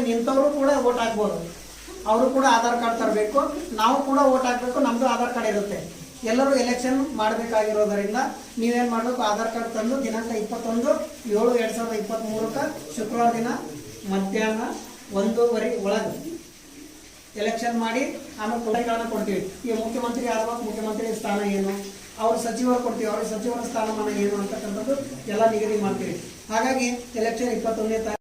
ನಿಂತವರು ಕೂಡ ವೋಟ್ ಹಾಕ್ಬೋದು. ಅವರು ಕೂಡ ಆಧಾರ್ ಕಾರ್ಡ್ ತರಬೇಕು, ನಾವು ಕೂಡ ವೋಟ್ ಹಾಕಬೇಕು, ನಮ್ಮದು ಆಧಾರ್ ಕಾರ್ಡ್ ಇರುತ್ತೆ. ಎಲ್ಲರೂ ಎಲೆಕ್ಷನ್ ಮಾಡಬೇಕಾಗಿರೋದರಿಂದ ನೀವೇನು ಮಾಡಬೇಕು, ಆಧಾರ್ ಕಾರ್ಡ್ ತಂದು ದಿನಾಂಕ 21/7/2023 ಶುಕ್ರವಾರ ದಿನ ಮಧ್ಯಾಹ್ನ 1:15 ಒಳಗೆ ಎಲೆಕ್ಷನ್ ಮಾಡಿ ಆಮೇಲೆ ಕೊಡುಗೆಗಳನ್ನ ಕೊಡ್ತೀವಿ. ಈ ಮುಖ್ಯಮಂತ್ರಿ ಆದವಾಗ ಮುಖ್ಯಮಂತ್ರಿ ಸ್ಥಾನ ಏನು, ಅವ್ರ ಸಚಿವರು ಕೊಡ್ತೀವಿ, ಅವ್ರ ಸಚಿವರ ಸ್ಥಾನಮಾನ ಏನು ಅಂತಕ್ಕಂಥದ್ದು ಎಲ್ಲ ನಿಗದಿ ಮಾಡ್ತೀವಿ. ಹಾಗಾಗಿ ಎಲೆಕ್ಷನ್ 21ನೇ ತಾರೀಕು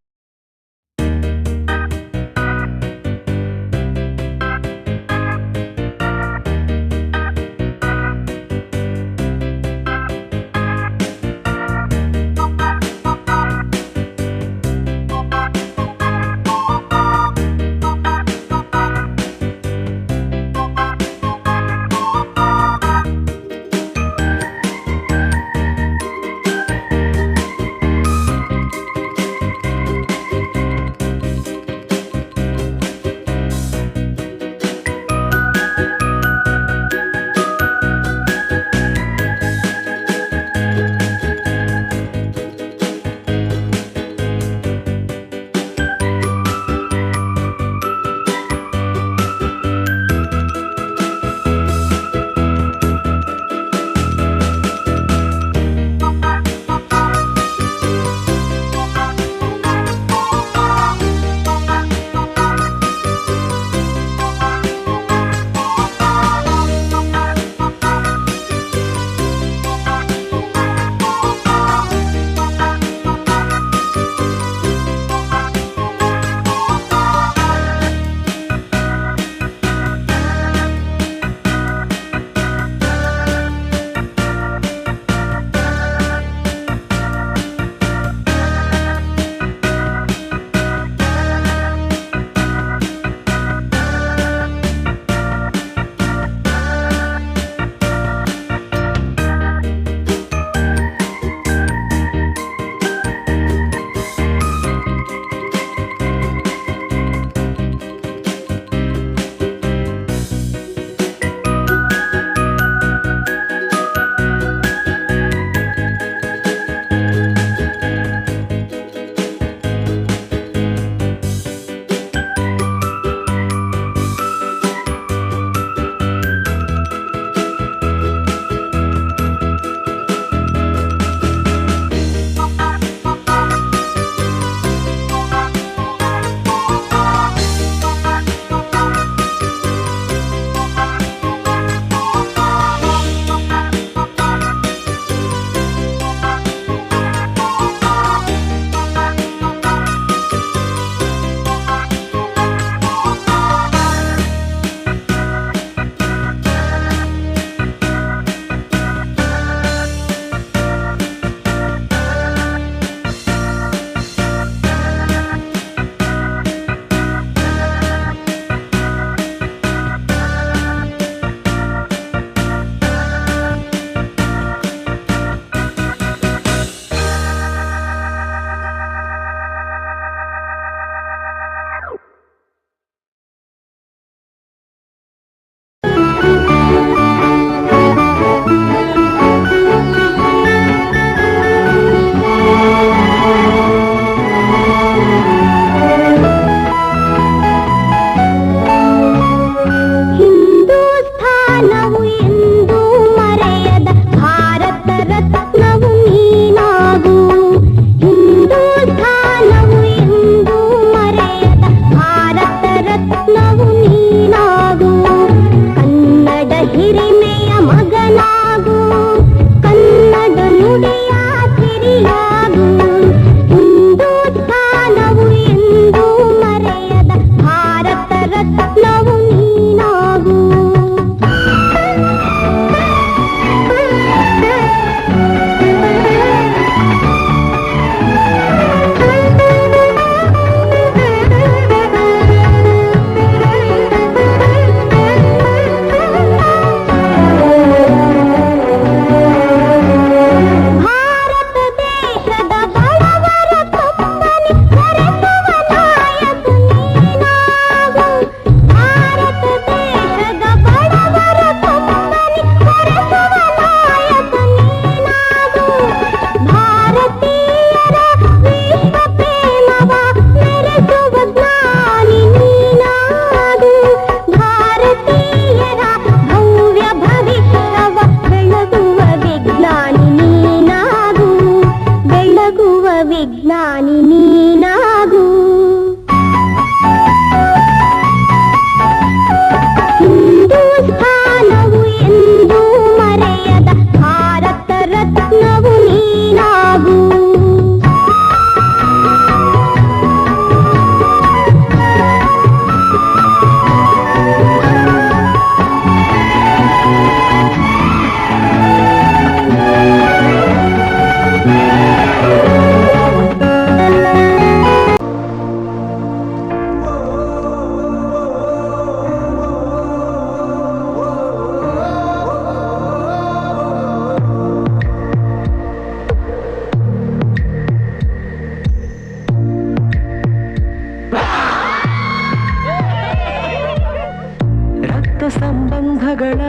ಸಂಬಂಧಗಳ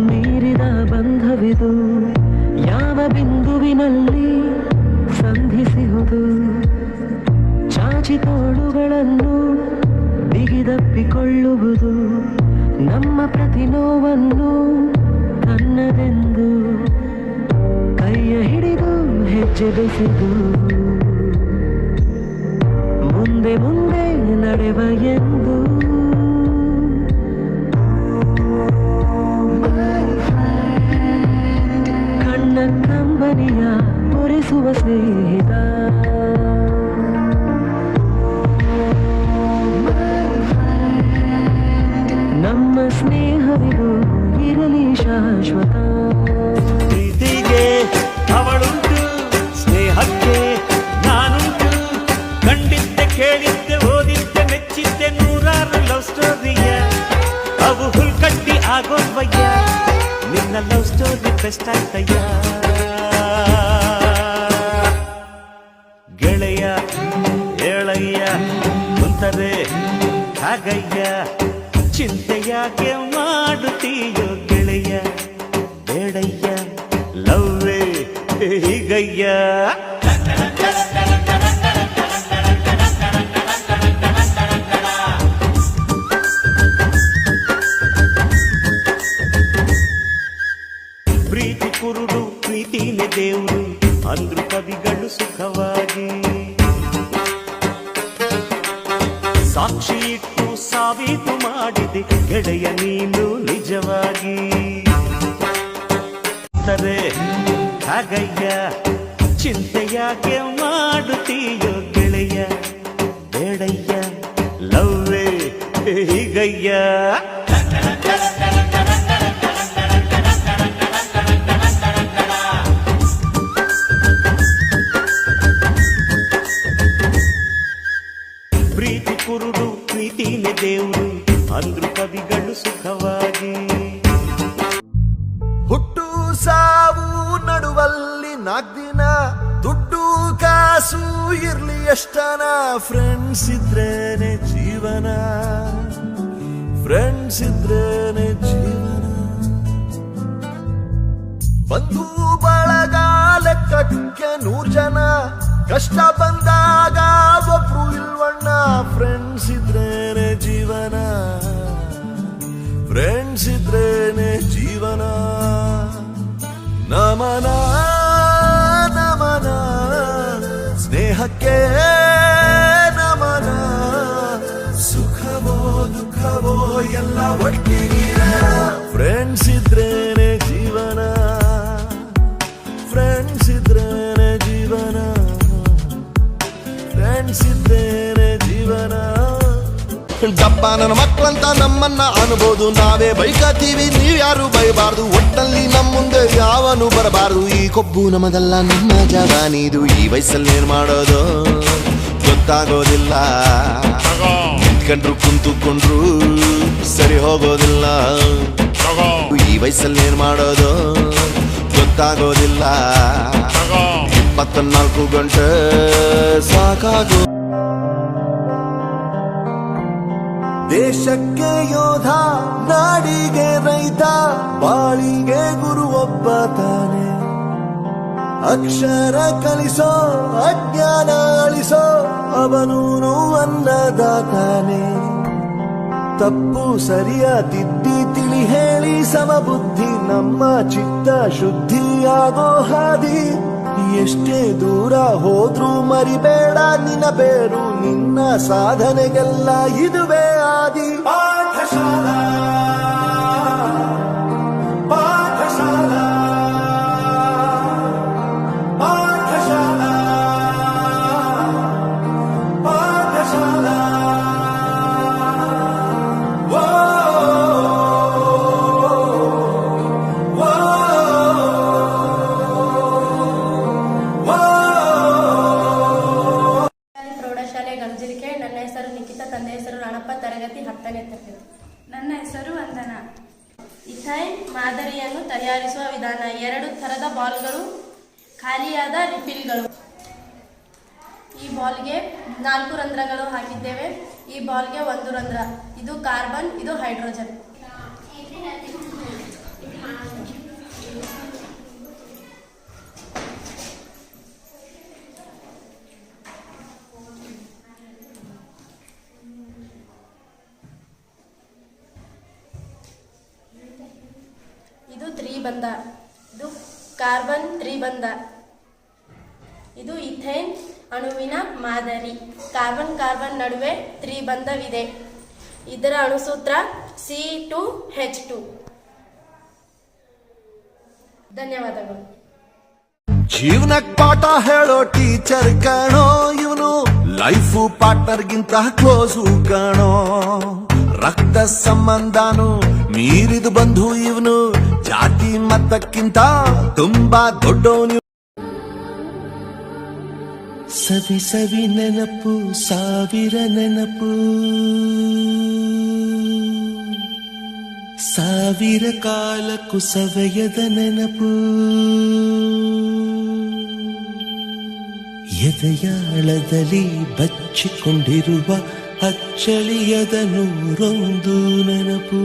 ಮೀರಿದ ಬಂಧವಿದು, ಯಾವ ಬಿಂದುವಿನಲ್ಲಿ ಸಂಧಿಸುವುದು, ಚಾಚಿ ತೋಳುಗಳನ್ನು ಬಿಗಿದಪ್ಪಿಕೊಳ್ಳುವುದು, ನಮ್ಮ ಪ್ರತಿ ನೋವನ್ನು ತನ್ನದೆಂದು ಕೈಯ ಹಿಡಿದು ಹೆಜ್ಜೆ ಬೆಸೆದು ಮುಂದೆ ಮುಂದೆ ನಡೆವ ಎಂದು ಕಣ್ಣ ಕಂಬನಿಯ ಒರೆಸುವ ಸ್ನೇಹಿತ, ನಮ್ಮ ಸ್ನೇಹವಿದು ಇರಲಿ ಶಾಶ್ವತ. ಪ್ರೀತಿಗೆ ಅವಳುಂಟು, ಸ್ನೇಹಕ್ಕೆ ನಾನುಂಟು, ಕಂಡಿದ್ದೆ ಕೇಳಿದ್ದೆ ಓದಿದ್ದೆ ಮೆಚ್ಚಿದ್ದೆ ನೂರಾರು ಲವ್ ಸ್ಟೋರಿಯ, ಅವು ಹುಲ್ಕಟ್ಟಿ ಆಗೋದ್ವಯ್ಯ, ನಿನ್ನ ಲವ್ ಸ್ಟೋರಿ ಬೆಸ್ಟ್ ಆಯ್ತಯ್ಯ. ಗೆಳೆಯ ಏಳಯ್ಯ ಕುಂತರೆ ಹಾಗಯ್ಯ, ಚಿಂತೆಯಾಗೆ ಮಾಡುತ್ತೀಯೋ ಗೆಳೆಯ, ಬೇಡಯ್ಯ ಲವ್ವೇ ಹೀಗಯ್ಯ. ಪ್ರೀತಿ ಕುರುಡು ಪ್ರೀತಿನೇ ದೇವ್ರು ಅಂದ್ರು ಕವಿಗಳು ಸುಖವಾಗಿ, ಸಾಕ್ಷಿ ಇಟ್ಟು ಸಾಬೀತು ಮಾಡಿದೆ ಗೆಳೆಯ ನೀನು ನಿಜವಾಗಿ. ಹಾಗಯ್ಯ ಚಿಂತೆಯಾಗೆ ಮಾಡುತ್ತೀಯೋ ಗೆಳೆಯ, ಬೇಡಯ್ಯ ಲವ್ವೇ ಹೀಗಯ್ಯ. ಪ್ರೀತಿ ಕುರುಡು ಪ್ರೀತಿನೇ ದೇವ್ರು ಅಂದ್ರು ಕವಿಗಳು ಸುಖವಾಗಿ. ಹುಟ್ಟು ಸಾವು ನಡುವಲ್ಲಿ ನಾಲ್ಕು ದುಡ್ಡು ಕಾಸು ಇರ್ಲಿ ಎಷ್ಟನ, ಫ್ರೆಂಡ್ಸ್ ಇದ್ರೇನೆ ಜೀವನ, ಫ್ರೆಂಡ್ಸ್ ಇದ್ರೇನೆ ಜೀವನ. ಬಂಧು ಬಳಗ ಲೆಕ್ಕಕ್ಕೆ 100 ಜನ, ಕಷ್ಟ ಬಂದಾಗ ಒಬ್ರು ಇಲ್ವಣ್ಣ, ಫ್ರೆಂಡ್ಸ್ ಇದ್ರೇನೆ ಜೀವನ, ಫ್ರೆಂಡ್ಸ್ ಇದ್ರೇನೆ ಜೀವನ. ನಮನ ನಮನ ಸ್ನೇಹಕ್ಕೆ ನಮನ, ಸುಖವೋ ದುಃಖವೋ ಎಲ್ಲ ಒಟ್ಟಿಗೆ, ಫ್ರೆಂಡ್ಸ್ ಇದ್ರೇನೆ ಜೀವನ, ಫ್ರೆಂಡ್ಸ್ ಇದ್ರೇನೆ ಜೀವನ, ಫ್ರೆಂಡ್ಸ್ ಇದ್ರೇನೆ ಜೀವನ. ಡಬ್ಬ ನನ್ನ ಮಕ್ಕಳಂತ ನಮ್ಮನ್ನ ಅನ್ಬೋದು, ನಾವೇ ಬೈಕತ್ತೀವಿ ನೀವ್ಯಾರು ಬೈಬಾರ್ದು, ಒಟ್ಟಲ್ಲಿ ನಮ್ಮ ಮುಂದೆ ಯಾವನು ಬರಬಾರ್ದು. ಈ ಕೊಬ್ಬು ನಮದಲ್ಲ ನಮ್ಮ ಜವಾನಿದು, ಈ ವಯಸ್ಸಲ್ಲಿ ಏನ್ ಮಾಡೋದು ಗೊತ್ತಾಗೋದಿಲ್ಲ, ನಿಂತ್ಕೊಂಡ್ರು ಕುಂತುಕೊಂಡ್ರು ಸರಿ ಹೋಗೋದಿಲ್ಲ. ಈ ವಯಸ್ಸಲ್ಲಿ ಏನ್ ಮಾಡೋದು ಗೊತ್ತಾಗೋದಿಲ್ಲ, 24 ಗಂಟೆ ಸಾಕಾಗೋ. ದೇಶಕ್ಕೆ ಯೋಧ, ನಾಡಿಗೆ ರೈತ, ಬಾಳಿಗೆ ಗುರು ಒಬ್ಬ ತಾನೆ. ಅಕ್ಷರ ಕಲಿಸೋ ಅಜ್ಞಾನ ಅಳಿಸೋ ಅವನೂನು ಅನ್ನದಾತಾನೆ. ತಪ್ಪು ಸರಿಯ ತಿದ್ದಿ ತಿಳಿ ಹೇಳಿ ಸಮಬುದ್ಧಿ, ನಮ್ಮ ಚಿತ್ತ ಶುದ್ಧಿಯಾಗೋ ಹಾದಿ. ಎಷ್ಟೇ ದೂರ ಹೋದ್ರೂ ಮರಿಬೇಡ ನಿನ್ನ ಬೇರು, ನಿನ್ನ ಸಾಧನೆಗೆಲ್ಲ ಇದುವೇ ಆದಿ. ಪಾಠಶಾಲಾ ಪಾಠಶಾಲಾ ಪಾಠಶಾಲಾ ಪಾಠಶಾಲಾ. ಪ್ರೌಢಶಾಲೆ ಗಂಜಿರಿಕೆ. ನನ್ನ ಹೆಸರು ನಿಖಿತಾ, ತಂದೆ ಹೆಸರು ರಾಣಪ್ಪ, ತರಗತಿ 10ನೇ ತರಗತಿ. ನನ್ನ ಹೆಸರು ವಂದನಾ. ಇಥೈನ್ ಮಾದರಿಯನ್ನು ತಯಾರಿಸುವ ವಿಧಾನ: 2 ಥರದ ಬಾಲ್ಗಳು, ಖಾಲಿಯಾದ ರಿಫಿಲ್ಗಳು. ಈ ಬಾಲ್ಗೆ 4 ರಂಧ್ರಗಳು ಹಾಕಿದ್ದೇವೆ. ಈ ಬಾಲ್ಗೆ 1 ರಂಧ್ರ. ಇದು ಕಾರ್ಬನ್, ಇದು ಹೈಡ್ರೋಜನ್. ತ್ರಿಬಂಧ. ಇದು ಕಾರ್ಬನ್ ತ್ರಿಬಂಧ. ಇದು ಇಥೇನ್ ಅಣುವಿನ ಮಾದರಿ. ಕಾರ್ಬನ್ ಕಾರ್ಬನ್ ನಡುವೆ ತ್ರಿಬಂಧವಿದೆ. ಇದರ ಅಣುಸೂತ್ರ C2H2. ಧನ್ಯವಾದಗಳು. ಜೀವನಕ್ ಪಾಠ ಹೇಳೋ ಟೀಚರ್ ಕಾಣೋ ಇವನು, ಲೈಫು ಪಾರ್ಟ್ನರ್ಗಿಂತ ಕ್ಲೋಸು ಕಾಣೋ, ರಕ್ತ ಸಂಬಂಧನು ಮೀರಿದು ಬಂಧು ಇವನು, ಜಾತಿ ಮತಕ್ಕಿಂತ ತುಂಬಾ ದೊಡ್ಡವನು. ಸವಿ ಸವಿ ನೆನಪು ಸಾವಿರ ನೆನಪು, ಸಾವಿರ ಕಾಲಕ್ಕೂ ಸವೆಯದ ನೆನಪು, ಎದೆಯಾಳದಲ್ಲಿ ಬಚ್ಚಿಕೊಂಡಿರುವ ಅಚ್ಚಳಿಯದ ನೂರೊಂದು ನೆನಪು.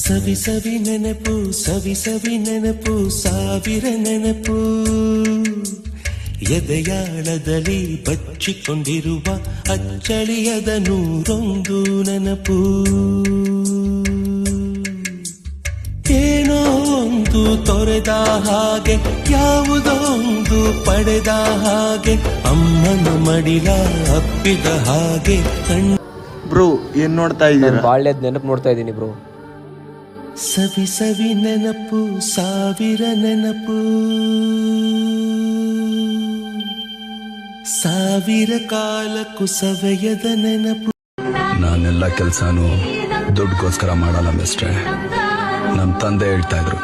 ಸವಿ ಸವಿ ನೆನಪು ಸವಿ ಸವಿ ನೆನಪು ಸಾವಿರ ನೆನಪು, ಎದೆಯಾಳದಲ್ಲಿ ಬಚ್ಚಿಕೊಂಡಿರುವ ಅಚ್ಚಳಿಯದ ನೂರೊಂದು ನೆನಪು. ಏನೋ ಒಂದು ತೊರೆದ ಹಾಗೆ, ಯಾವುದೋ ಒಂದು ಪಡೆದ ಹಾಗೆ, ಅಮ್ಮನ ಮಡಿಲ ಅಪ್ಪಿದ ಹಾಗೆ ಬ್ರೋ ಏನ್ ನೋಡ್ತಾ ಇದ್ದೀರಾ? ಬಾಳ್ಯದ ನೆನಪು ನೋಡ್ತಾ ಇದ್ದೀನಿ ಬ್ರೋ. ಸವಿ ಸವಿ ನೆನಪು ಸಾವಿರ ನೆನಪು, ಸಾವಿರ ಕಾಲಕ್ಕೂ ಸವೆಯದ ನೆನಪು. ನಾನೆಲ್ಲ ಕೆಲಸನೂ ದುಡ್ಡುಗೋಸ್ಕರ ಮಾಡಲ್ಲ ಮಿಸ್ಟ್ರೆ. ನಮ್ಮ ತಂದೆ ಹೇಳ್ತಾ ಇದ್ರು,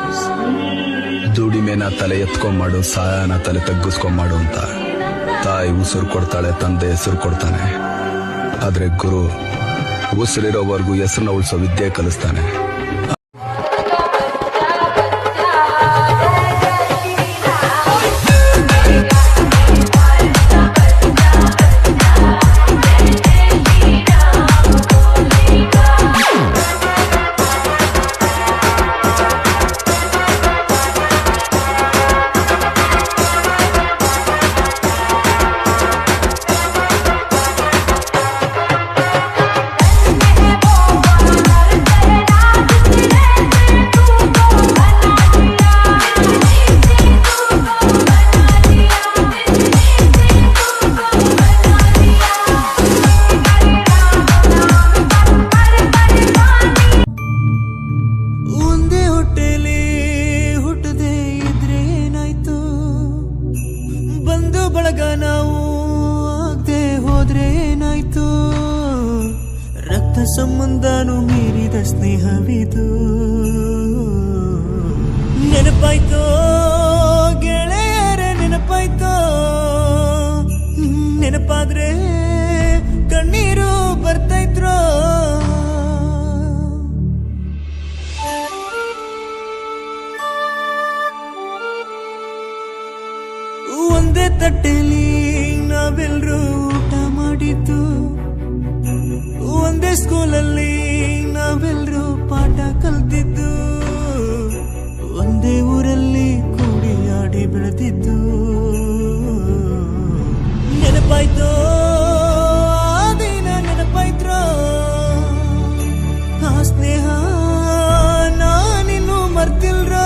ದುಡಿಮೆನ ತಲೆ ಎತ್ಕೊಂಡ್ಮಾಡು, ಸಹಾಯನ ತಲೆ ತಗ್ಗಿಸ್ಕೊಂಡ್ಮಾಡು ಅಂತ. ತಾಯಿ ಉಸಿರು ಕೊಡ್ತಾಳೆ, ತಂದೆ ಹೆಸರು ಕೊಡ್ತಾನೆ. ಆದ್ರೆ ಗುರು ಉಸಿರಿರೋವರೆಗೂ ಹೆಸರನ್ನ ಉಳಿಸೋ ವಿದ್ಯೆ ಕಲಿಸ್ತಾನೆ. ಬಳಗ ನಾವು ಆಗದೆ ಹೋದ್ರೆ ಏನಾಯ್ತು, ರಕ್ತ ಸಂಬಂಧನು ಮೀರಿದ ಸ್ನೇಹವಿದು. ನೆನಪಾಯ್ತೋ ಗೆಳೆಯರೇ, ನೆನಪಾಯ್ತೋ, ನೆನಪಾದ್ರೆ ಕಣ್ಣೀರು ಬರ್ತೈತ್ರೋ. ಒಂದೇ ತಟ್ಟೆಲಿ ನಾವೆಲ್ಲರೂ ಊಟ ಮಾಡಿದ್ದು, ಒಂದೇ ಸ್ಕೂಲಲ್ಲಿ ನಾವೆಲ್ಲರೂ ಪಾಠ ಕಲ್ತಿದ್ದು, ಒಂದೇ ಊರಲ್ಲಿ ಕೂಡಿ ಆಡಿ ಬೆಳೆದಿದ್ದು. ನೆನಪಾಯ್ತೋ ಆ ದಿನ, ನೆನಪಾಯ್ತ್ರೋ ಆ ಸ್ನೇಹ, ನಾನಿನ್ನು ಮರ್ತಿಲ್ರೋ.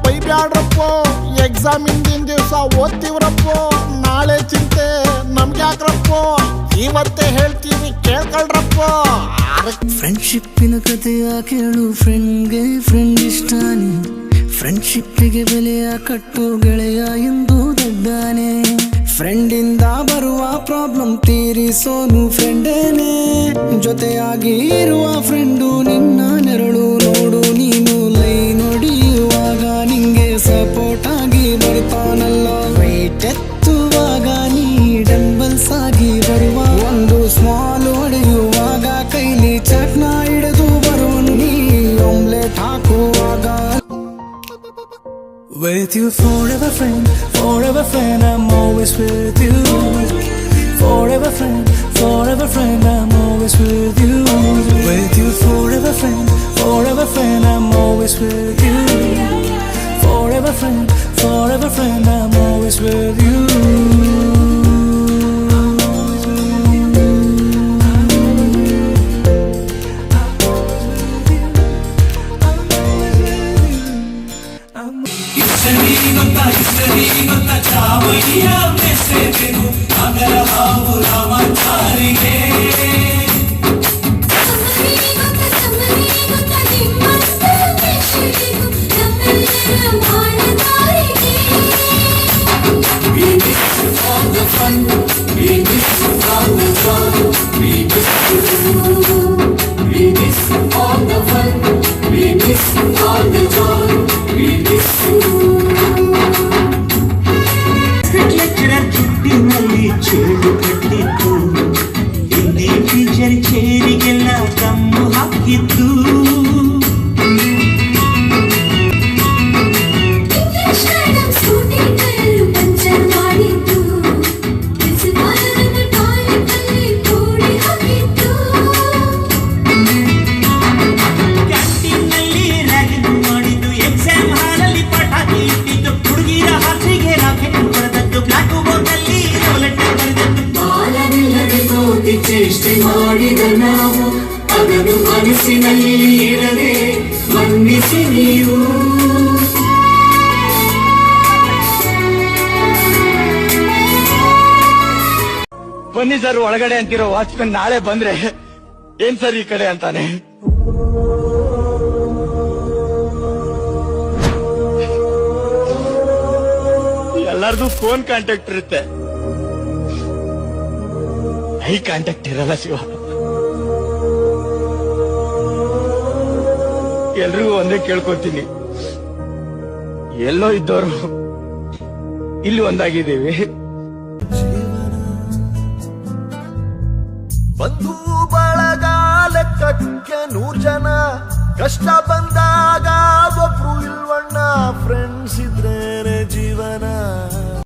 ಬೈಬ್ಯಾಡ್ರಪ್ಪೋ ಎಕ್ಸಾಮ್ ಹಿಂದಿನ ದಿವಸ ಓದ್ತೀವ್ರಪ್ಪೋ, ನಾಳೆ ಚಿಂತೆ ನಮ್ಗೆ ಯಾಕ್ರಪ್ಪೋ, ಇವತ್ತೇ ಹೇಳ್ತೀವಿ ಕೇಳ್ಕೊಳ್ರಪ್ಪೋ. ಫ್ರೆಂಡ್ಶಿಪ್ಪಿನ ಕಥೆಯ ಕೇಳು, ಫ್ರೆಂಡ್ಗೆ ಫ್ರೆಂಡ್ ಇಷ್ಟಾನೆ, ಫ್ರೆಂಡ್ಶಿಪ್ಪಿಗೆ ಬೆಲೆಯ ಕಟ್ಟು ಗೆಳೆಯ ಎಂದು ದೊಡ್ಡಾನೆ. ಫ್ರೆಂಡಿಂದ ಬರುವ ಪ್ರಾಬ್ಲಮ್ ತೀರಿಸೋನು ಫ್ರೆಂಡೇನೆ, ಜೊತೆಯಾಗಿ ಇರುವ ಫ್ರೆಂಡು ನಿನ್ನ ನೆರಳು ನೋಡು ನೀನು. ಲೈ ನೋಡಿಯುವಾಗ ನಿಂಗೆ ಸಪೋರ್ಟ್ ಆಗಿ ಬರ್ತಾನಲ್ಲ, ವೆಯ್ಟ್ ಎತ್ತುವಾಗ ನೀ ಡಂಬಲ್ಸ್ ಆಗಿ ಬರು. With you forever friend, I'm always with you. Forever friend, I'm always with you. With you forever friend, I'm always with you. Forever friend, I'm always with you. Lecturer ಚುಟ್ಟಿನಲ್ಲಿ ಚೇಳು ಕಟ್ಟಿತ್ತು, Hindi teacher ಚೇರಿಗೆಲ್ಲ ಕಮ್ಮು ಹಾಕಿತ್ತು. ಕ್ಯಾಂಟೀನ್ನಲ್ಲಿ ragging ಮಾಡಿದ್ದು, exam ಹಾಲಲ್ಲಿ ಪಟಾಕಿ ಇಟ್ಟಿದ್ದು, ಹುಡುಗಿರ ಹಾಸಿಗೆ ರಾಕೆಟ್ ಹೊಡೆದದ್ದು, ಬ್ಲಾಕ್ ಬೋರ್ಡ್ನಲ್ಲಿ ಲೆಟರ್ ಬರೆದದ್ದು. ಬಾಲವಿಲ್ಲದೆ ಕೋಟಿ ಚೇಷ್ಟೆ ಮಾಡಿದ ನಾವು ಅದನ್ನು ಮನಸ್ಸಿನಲ್ಲಿ ಇರದೆ ಮನ್ನಿಸಿ ನೀವು. ಬನ್ನಿ ಸರ್ ಒಳಗಡೆ ಅಂತಿರೋ ವಾಚ್ಮನ್ ನಾಳೆ ಬಂದ್ರೆ ಏನ್ ಸರ್ ಈ ಕಡೆ ಅಂತಾನೆ. ಎಲ್ಲಾರ್ದು ಫೋನ್ ಕಾಂಟ್ಯಾಕ್ಟ್ ಇರುತ್ತೆ, ಐ ಕಾಂಟ್ಯಾಕ್ಟ್ ಇರಲ್ಲ ಶಿವ. ಎಲ್ರಿಗೂ ಒಂದೇ ಕೇಳ್ಕೊತೀನಿ, ಎಲ್ಲೋ ಇದ್ದವರು ಇಲ್ಲಿ ಒಂದಾಗಿದ್ದೀವಿ. ಬಂಧು ಬಳಗ ಲೆಕ್ಕಕ್ಕೆ 100 ಜನ, ಕಷ್ಟ ಬಂದಾಗ ಒಬ್ರು ಇಲ್ವಣ್ಣ, ಫ್ರೆಂಡ್ಸ್ ಇದ್ರೇನೆ ಜೀವನ.